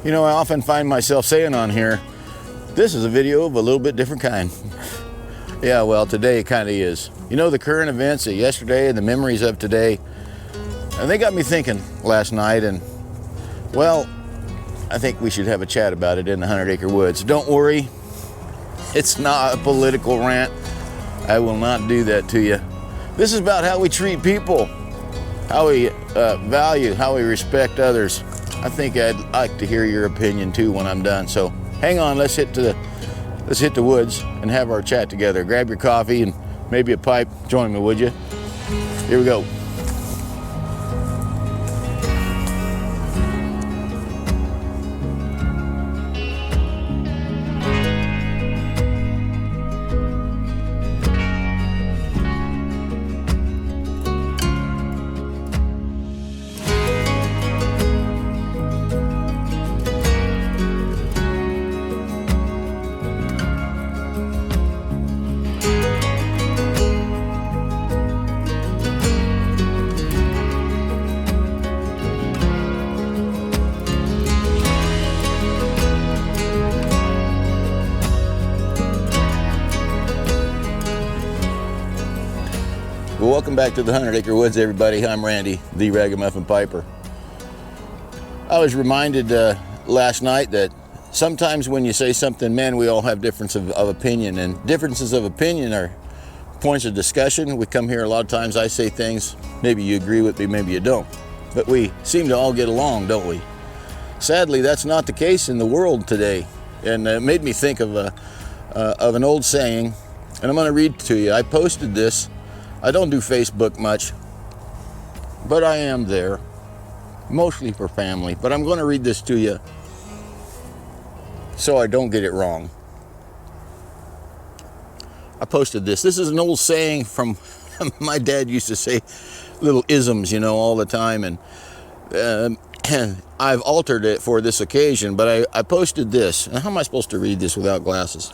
You know, I often find myself saying on here, this is a video of a little bit different kind. Yeah, well, today it kind of is. You know, the current events of yesterday and the memories of today, and they got me thinking last night, and, well, I think we should have a chat about it in the 100-acre woods. Don't worry, it's not a political rant. I will not do that to you. This is about how we treat people, how we value, how we respect others. I think I'd like to hear your opinion too when I'm done. So hang on, let's hit the woods and have our chat together. Grab your coffee and maybe a pipe. Join me, would you? Here we go. Well, welcome back to the 100-acre woods, everybody. I'm Randy, the RagamuffinPiper. I was reminded last night that sometimes when you say something, man, we all have differences of opinion, and differences of opinion are points of discussion. We come here a lot of times, I say things, maybe you agree with me, maybe you don't, but we seem to all get along, don't we? Sadly, that's not the case in the world today, and it made me think of an old saying, and I'm going to read it to you. I posted this. I don't do Facebook much, but I am there, mostly for family. But I'm going to read this to you so I don't get it wrong. I posted this. This is an old saying from my dad used to say little isms, you know, all the time. And I've altered it for this occasion, but I posted this. Now, how am I supposed to read this without glasses?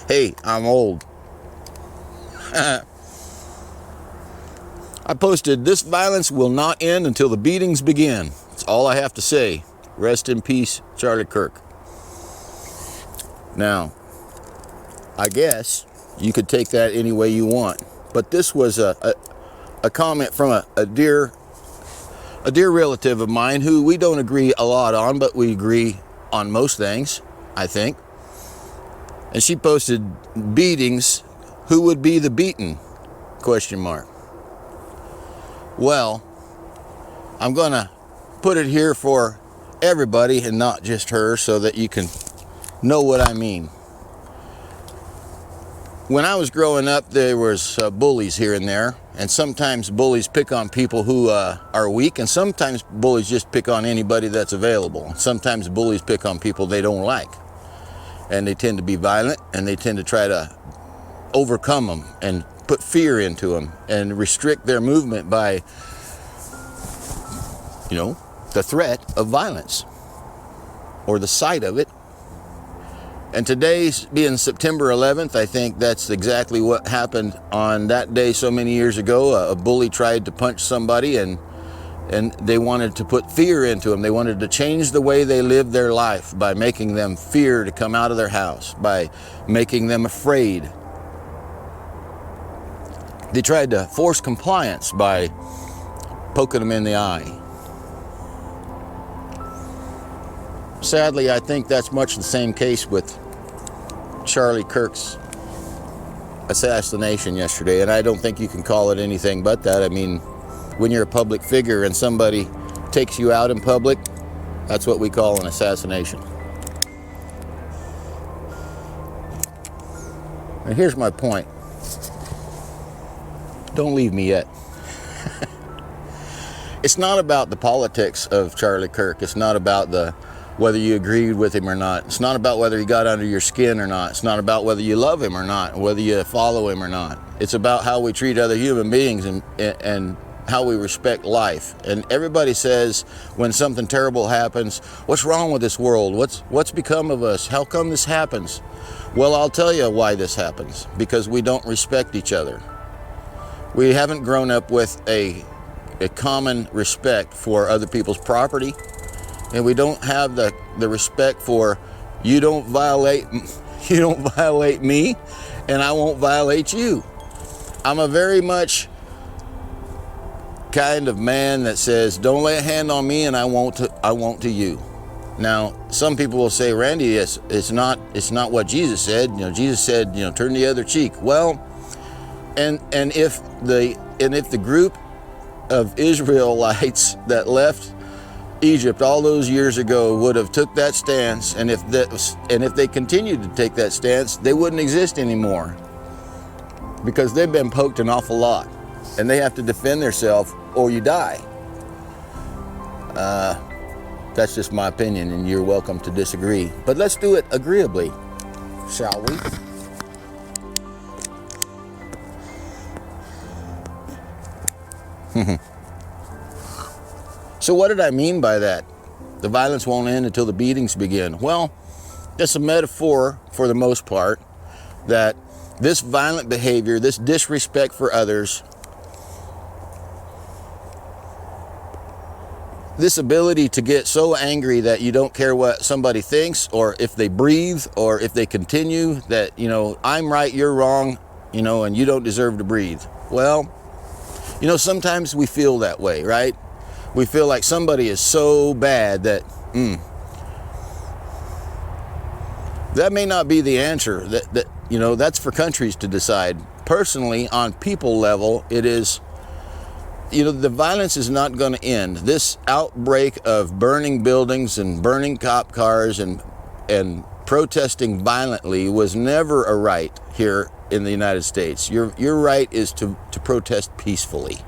Hey, I'm old. I posted, this violence will not end until the beatings begin. That's all I have to say. Rest in peace, Charlie Kirk. Now, I guess you could take that any way you want, but this was a comment from a dear relative of mine who we don't agree a lot on, but we agree on most things, I think. And she posted, beatings. Who would be the beaten? Question mark. Well, I'm going to put it here for everybody and not just her so that you can know what I mean. When I was growing up, there was bullies here and there, and sometimes bullies pick on people who are weak, and sometimes bullies just pick on anybody that's available. Sometimes bullies pick on people they don't like, and they tend to be violent, and they tend to try to overcome them and put fear into them and restrict their movement by, you know, the threat of violence or the sight of it. And today's being September 11th, I think that's exactly what happened on that day so many years ago. A bully tried to punch somebody, and they wanted to put fear into them. They wanted to change the way they lived their life by making them fear to come out of their house, by making them afraid. They tried to force compliance by poking them in the eye. Sadly, I think that's much the same case with Charlie Kirk's assassination yesterday, and I don't think you can call it anything but that. I mean, when you're a public figure and somebody takes you out in public, that's what we call an assassination. And here's my point. Don't leave me yet. It's not about the politics of Charlie Kirk. It's not about whether you agreed with him or not. It's not about whether he got under your skin or not. It's not about whether you love him or not, whether you follow him or not. It's about how we treat other human beings and how we respect life. And everybody says when something terrible happens, what's wrong with this world? What's become of us? How come this happens? Well, I'll tell you why this happens. Because we don't respect each other. We haven't grown up with a a common respect for other people's property, and we don't have the respect for you don't violate me, and I won't violate you. I'm a very much kind of man that says, don't lay a hand on me and I won't to you. Now, some people will say, Randy, it's not what Jesus said. Jesus said, turn the other cheek. Well, and if the group of Israelites that left Egypt all those years ago would have took that stance, and if they continued to take that stance, they wouldn't exist anymore, because they've been poked an awful lot, and they have to defend themselves or you die. That's just my opinion, and you're welcome to disagree. But let's do it agreeably, shall we? So what did I mean by that? The violence won't end until the beatings begin. Well, it's a metaphor for the most part, that this violent behavior, this disrespect for others, this ability to get so angry that you don't care what somebody thinks, or if they breathe, or if they continue, that, I'm right, you're wrong, and you don't deserve to breathe. Well, sometimes we feel that way, right? We feel like somebody is so bad that, that may not be the answer. That's for countries to decide. Personally, on people level, it is, the violence is not going to end. This outbreak of burning buildings and burning cop cars and protesting violently was never a right here in the United States. Your right is to protest peacefully.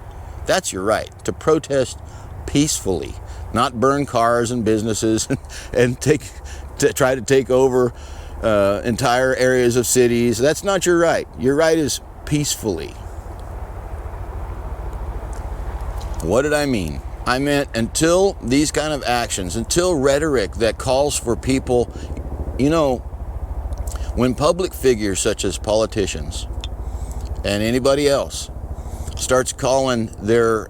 That's your right, to protest peacefully, not burn cars and businesses and try to take over entire areas of cities. That's not your right. Your right is peacefully. What did I mean? I meant until these kind of actions, until rhetoric that calls for people, when public figures such as politicians and anybody else starts calling their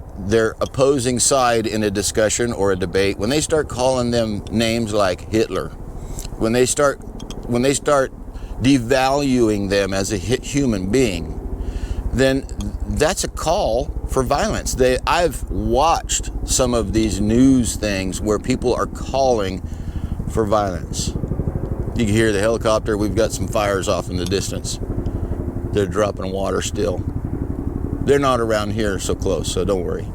opposing side in a discussion or a debate, when they start calling them names like Hitler, when they start devaluing them as a human being, then that's a call for violence. I've watched some of these news things where people are calling for violence. You can hear the helicopter. We've got some fires off in the distance. They're dropping water still. They're not around here so close, so don't worry.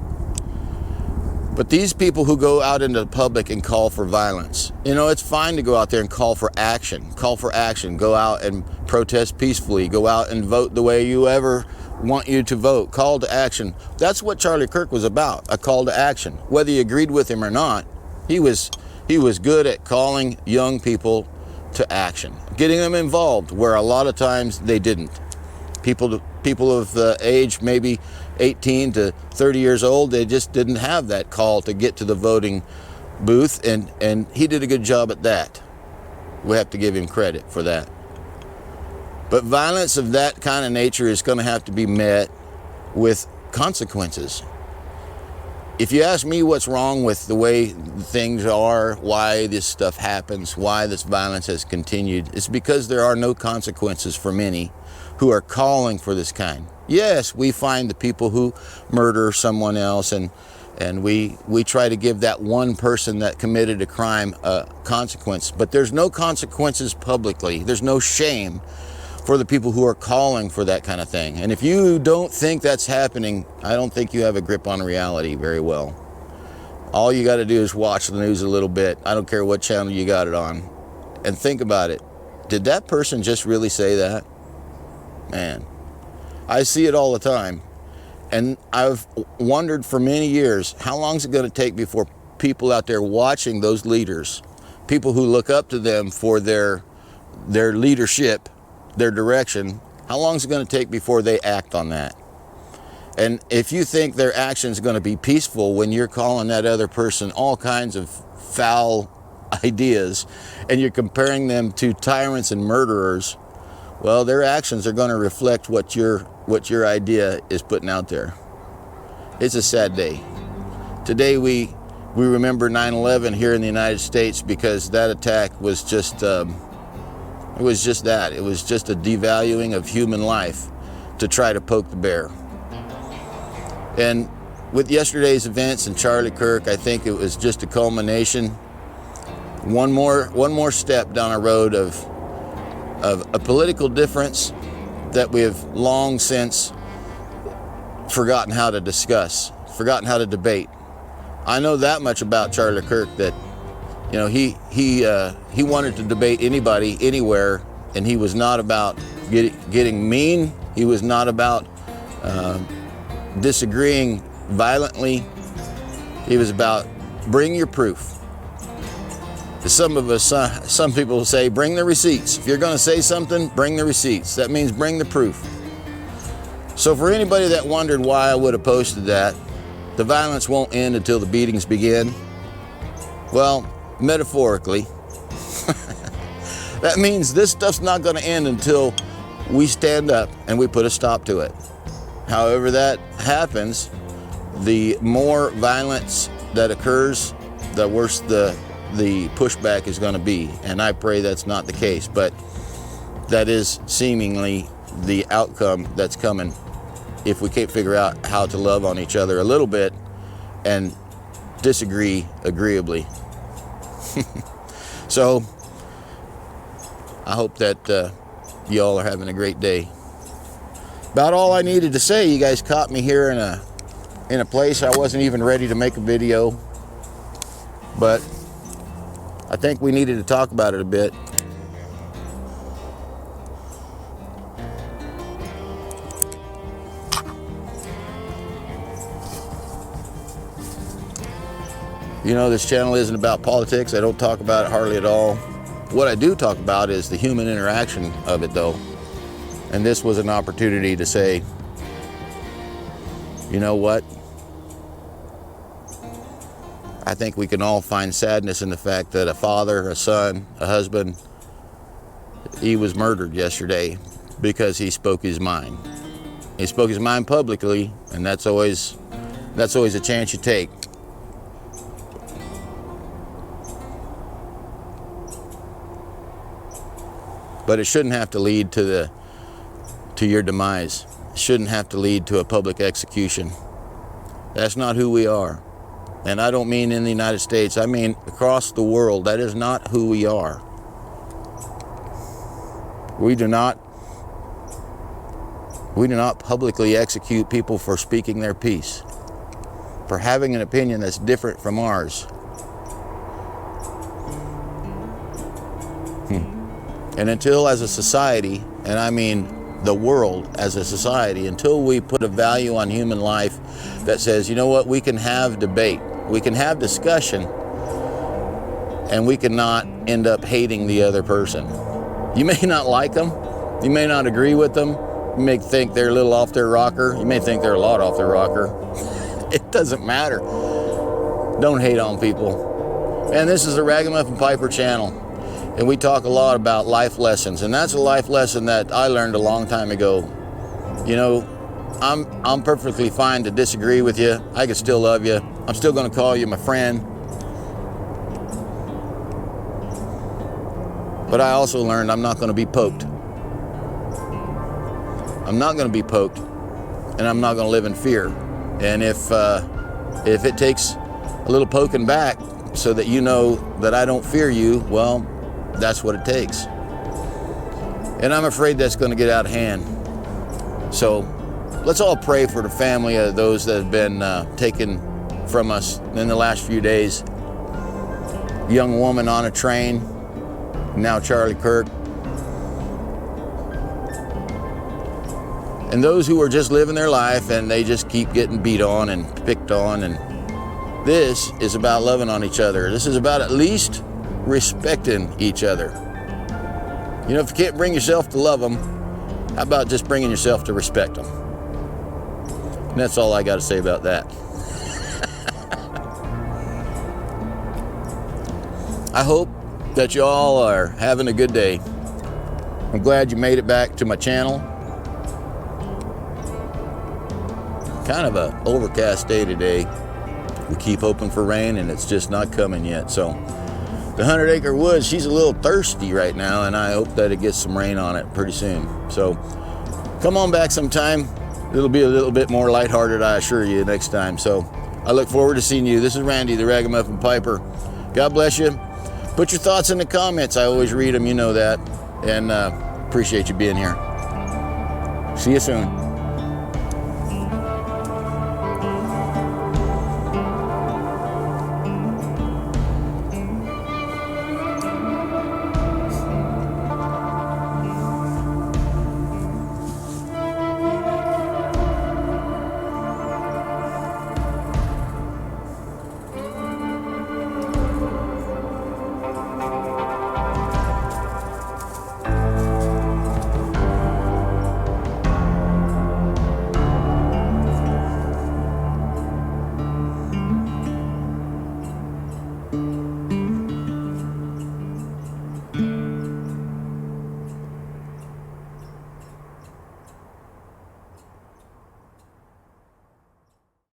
But these people who go out into the public and call for violence, it's fine to go out there and call for action. Call for action. Go out and protest peacefully. Go out and vote the way you ever want you to vote. Call to action. That's what Charlie Kirk was about, a call to action. Whether you agreed with him or not, he was good at calling young people to action, getting them involved where a lot of times they didn't. People of age maybe 18 to 30 years old, they just didn't have that call to get to the voting booth, and he did a good job at that. We have to give him credit for that. But violence of that kind of nature is going to have to be met with consequences. If you ask me what's wrong with the way things are, why this stuff happens, why this violence has continued, it's because there are no consequences for many who are calling for this kind. Yes, we find the people who murder someone else, and we try to give that one person that committed a crime a consequence, but there's no consequences publicly. There's no shame for the people who are calling for that kind of thing. And if you don't think that's happening, I don't think you have a grip on reality very well. All you got to do is watch the news a little bit. I don't care what channel you got it on, and think about it. Did that person just really say that? Man, I see it all the time. And I've wondered for many years, how long is it going to take before people out there watching those leaders, people who look up to them for their leadership, their direction, how long is it going to take before they act on that? And if you think their action is going to be peaceful when you're calling that other person all kinds of foul ideas and you're comparing them to tyrants and murderers, well, their actions are going to reflect what your idea is putting out there. It's a sad day. Today we remember 9/11 here in the United States because that attack was just, it was just that. It was just a devaluing of human life to try to poke the bear. And with yesterday's events and Charlie Kirk, I think it was just a culmination. One more step down a road of a political difference that we have long since forgotten how to discuss, forgotten how to debate. I know that much about Charlie Kirk, that you know he wanted to debate anybody, anywhere, and he was not about getting mean. He was not about disagreeing violently. He was about bring your proof. To some of us, some people say bring the receipts. If you're going to say something, bring the receipts. That means bring the proof. So for anybody that wondered why I would have posted that, the violence won't end until the beatings begin. Well, metaphorically, that means this stuff's not going to end until we stand up and we put a stop to it. However that happens, the more violence that occurs, the worse the pushback is going to be. And I pray that's not the case, but that is seemingly the outcome that's coming if we can't figure out how to love on each other a little bit and disagree agreeably. So I hope that y'all are having a great day. About all I needed to say. You guys caught me here in a place I wasn't even ready to make a video, but I think we needed to talk about it a bit. You know, this channel isn't about politics. I don't talk about it hardly at all. What I do talk about is the human interaction of it, though. And this was an opportunity to say, you know what? I think we can all find sadness in the fact that a father, a son, a husband, he was murdered yesterday because he spoke his mind. He spoke his mind publicly, and that's always a chance you take. But it shouldn't have to lead to your demise. It shouldn't have to lead to a public execution. That's not who we are. And I don't mean in the United States, I mean across the world. That is not who we are. We do not publicly execute people for speaking their piece, for having an opinion that's different from ours. And until as a society, and I mean the world as a society, until we put a value on human life that says, you know what, we can have debate, we can have discussion, and we cannot end up hating the other person. You may not like them, you may not agree with them, you may think they're a little off their rocker, you may think they're a lot off their rocker. It doesn't matter. Don't hate on people. And this is the RagamuffinPiper channel. And we talk a lot about life lessons, and that's a life lesson that I learned a long time ago. You know, I'm perfectly fine to disagree with you. I can still love you. I'm still going to call you my friend. But I also learned I'm not going to be poked. I'm not going to be poked, and I'm not going to live in fear. And if it takes a little poking back so that you know that I don't fear you, well, that's what it takes. And I'm afraid that's going to get out of hand. So let's all pray for the family of those that have been taken from us in the last few days. Young woman on a train, now Charlie Kirk. And those who are just living their life and they just keep getting beat on and picked on. And this is about loving on each other. This is about at least respecting each other. You know, if you can't bring yourself to love them, how about just bringing yourself to respect them? And that's all I got to say about that. I hope that you all are having a good day. I'm glad you made it back to my channel. Kind of a overcast day today. We keep hoping for rain, and it's just not coming yet. So the 100-acre woods, she's a little thirsty right now, and I hope that it gets some rain on it pretty soon. So come on back sometime. It'll be a little bit more lighthearted, I assure you, next time. So I look forward to seeing you. This is Randy, the Ragamuffin Piper. God bless you. Put your thoughts in the comments. I always read them, you know that. And appreciate you being here. See you soon.